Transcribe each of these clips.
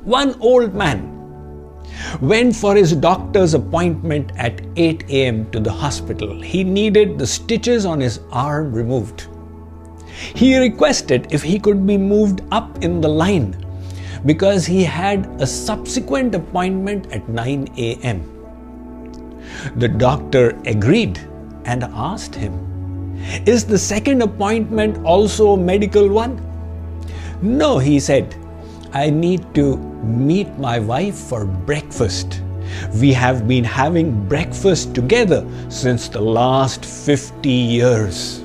One old man went for his doctor's appointment at 8 a.m. to the hospital. He needed the stitches on his arm removed. He requested if he could be moved up in the line because he had a subsequent appointment at 9 a.m. The doctor agreed and asked him, "Is the second appointment also a medical one?" "No," he said. "I need to meet my wife for breakfast. We have been having breakfast together since the last 50 years.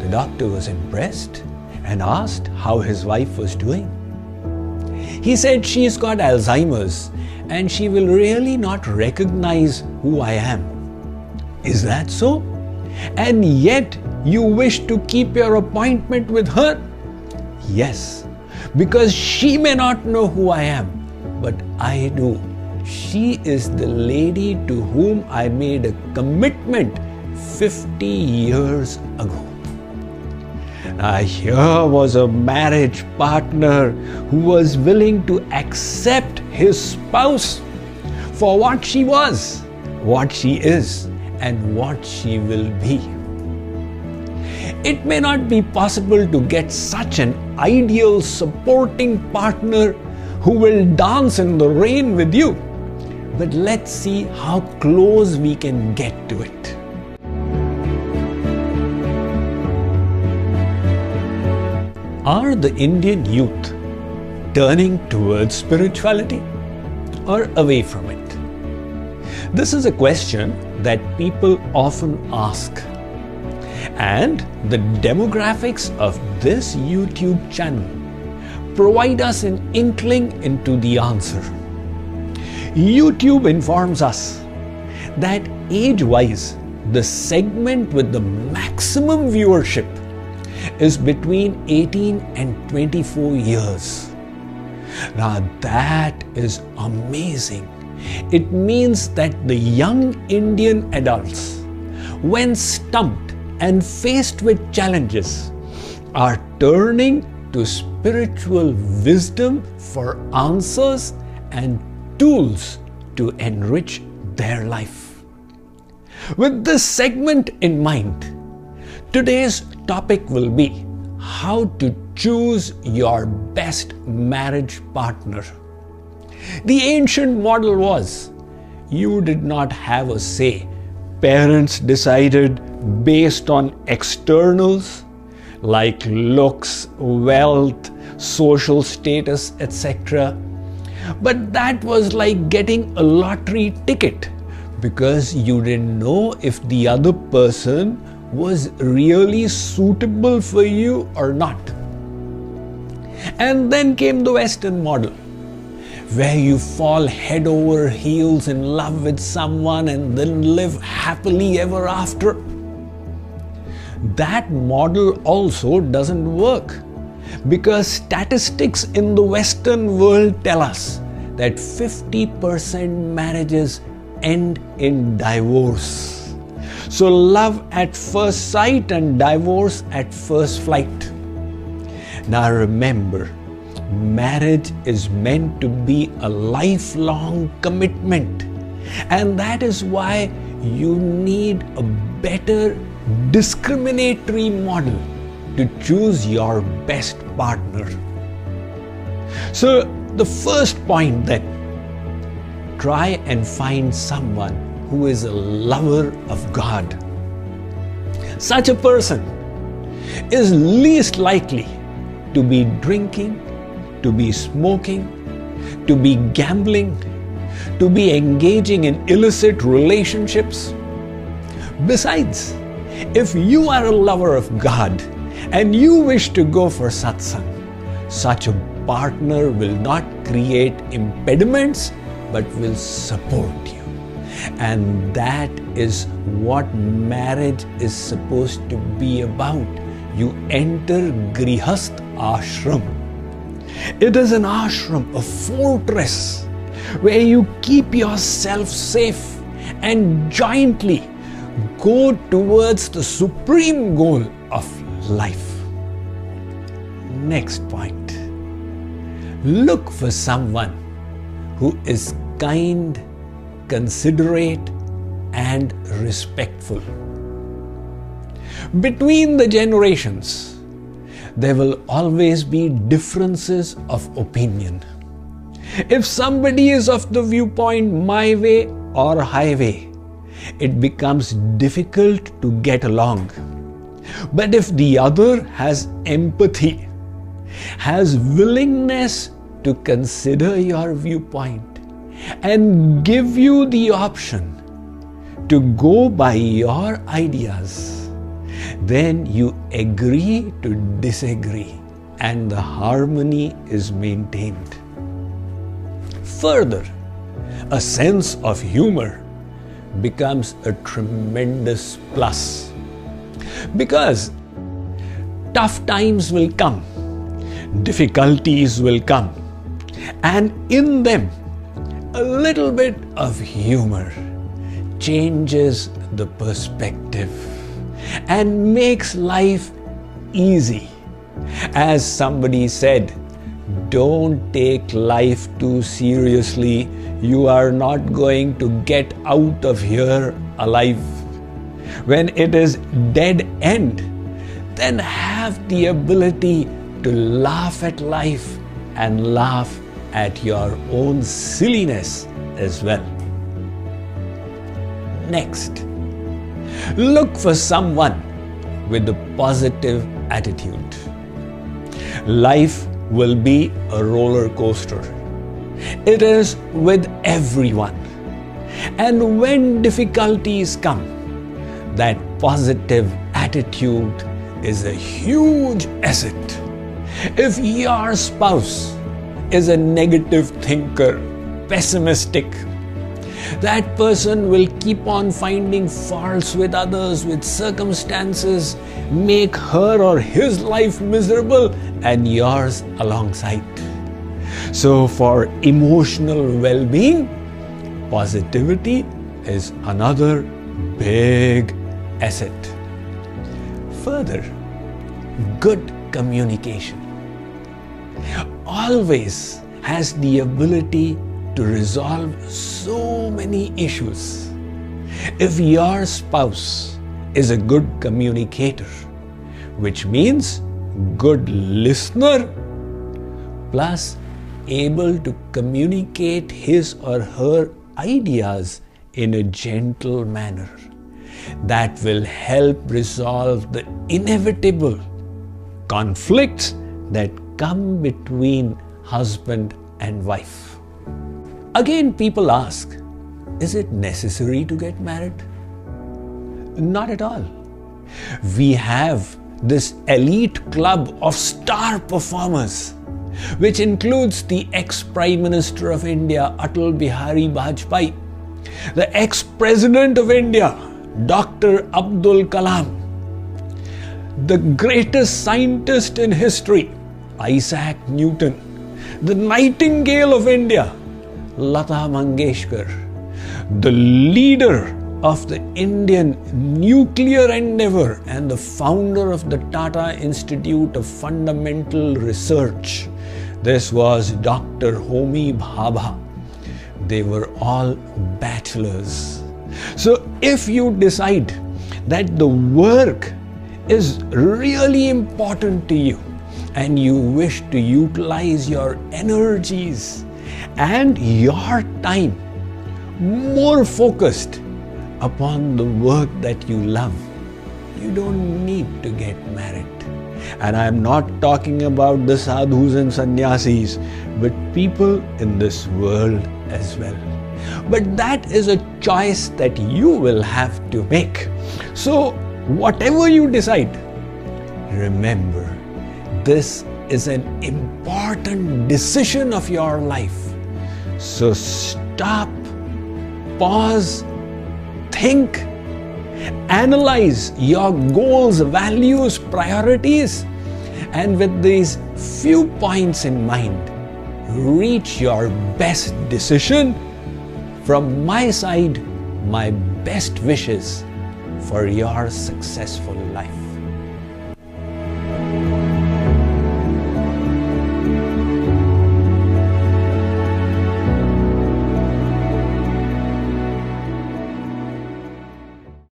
The doctor was impressed and asked how his wife was doing. He said, "She's got Alzheimer's and she will really not recognize who I am." "Is that so? And yet you wish to keep your appointment with her?" "Yes, because she may not know who I am, but I do. She is the lady to whom I made a commitment 50 years ago." Now here was a marriage partner who was willing to accept his spouse for what she was, what she is, and what she will be. It may not be possible to get such an ideal supporting partner who will dance in the rain with you, but let's see how close we can get to it. Are the Indian youth turning towards spirituality or away from it? This is a question that people often ask. And the demographics of this YouTube channel provide us an inkling into the answer. YouTube informs us that age-wise, the segment with the maximum viewership is between 18 and 24 years. Now that is amazing. It means that the young Indian adults, when stumped and faced with challenges, are turning to spiritual wisdom for answers and tools to enrich their life. With this segment in mind, today's topic will be how to choose your best marriage partner. The ancient model was, you did not have a say. Parents decided based on externals like looks, wealth, social status, etc. But that was like getting a lottery ticket because you didn't know if the other person was really suitable for you or not. And then came the Western model, where you fall head over heels in love with someone and then live happily ever after. That model also doesn't work because statistics in the Western world tell us that 50% marriages end in divorce. So love at first sight and divorce at first flight. Now remember, marriage is meant to be a lifelong commitment, and that is why you need a better discriminatory model to choose your best partner. So the first point then, try and find someone who is a lover of God. Such a person is least likely to be drinking, to be smoking, to be gambling, to be engaging in illicit relationships. Besides, if you are a lover of God and you wish to go for satsang, such a partner will not create impediments but will support you. And that is what marriage is supposed to be about. You enter Grihast Ashram. It is an ashram, a fortress, where you keep yourself safe and jointly go towards the supreme goal of life. Next point. Look for someone who is kind, considerate, and respectful. Between the generations, there will always be differences of opinion. If somebody is of the viewpoint my way or highway, it becomes difficult to get along. But if the other has empathy, has willingness to consider your viewpoint and give you the option to go by your ideas, then you agree to disagree and the harmony is maintained. Further, a sense of humor becomes a tremendous plus, because tough times will come, difficulties will come, and in them a little bit of humor changes the perspective and makes life easy. As somebody said, don't take life too seriously. You are not going to get out of here alive. When it is dead end, then have the ability to laugh at life and laugh at your own silliness as well. Next, look for someone with a positive attitude. Life will be a roller coaster. It is with everyone. And when difficulties come, that positive attitude is a huge asset. If your spouse is a negative thinker, pessimistic, that person will keep on finding faults with others, with circumstances, make her or his life miserable and yours alongside. So for emotional well-being, positivity is another big asset. Further, good communication always has the ability to resolve so many issues. If your spouse is a good communicator, which means good listener, plus able to communicate his or her ideas in a gentle manner, that will help resolve the inevitable conflicts that come between husband and wife. Again, people ask, is it necessary to get married? Not at all. We have this elite club of star performers, which includes the ex-Prime Minister of India, Atal Bihari Vajpayee, the ex-President of India, Dr. Abdul Kalam, the greatest scientist in history, Isaac Newton, the Nightingale of India, Lata Mangeshkar, the leader of the Indian nuclear endeavor and the founder of the Tata Institute of Fundamental Research. This was Dr. Homi Bhabha. They were all bachelors. So if you decide that the work is really important to you and you wish to utilize your energies and your time more focused upon the work that you love, you don't need to get married. And I'm not talking about the sadhus and sannyasis, but people in this world as well. But that is a choice that you will have to make. So whatever you decide, remember, this is an important decision of your life. So stop, pause, think, analyze your goals, values, priorities, and with these few points in mind, reach your best decision. From my side, my best wishes for your successful life.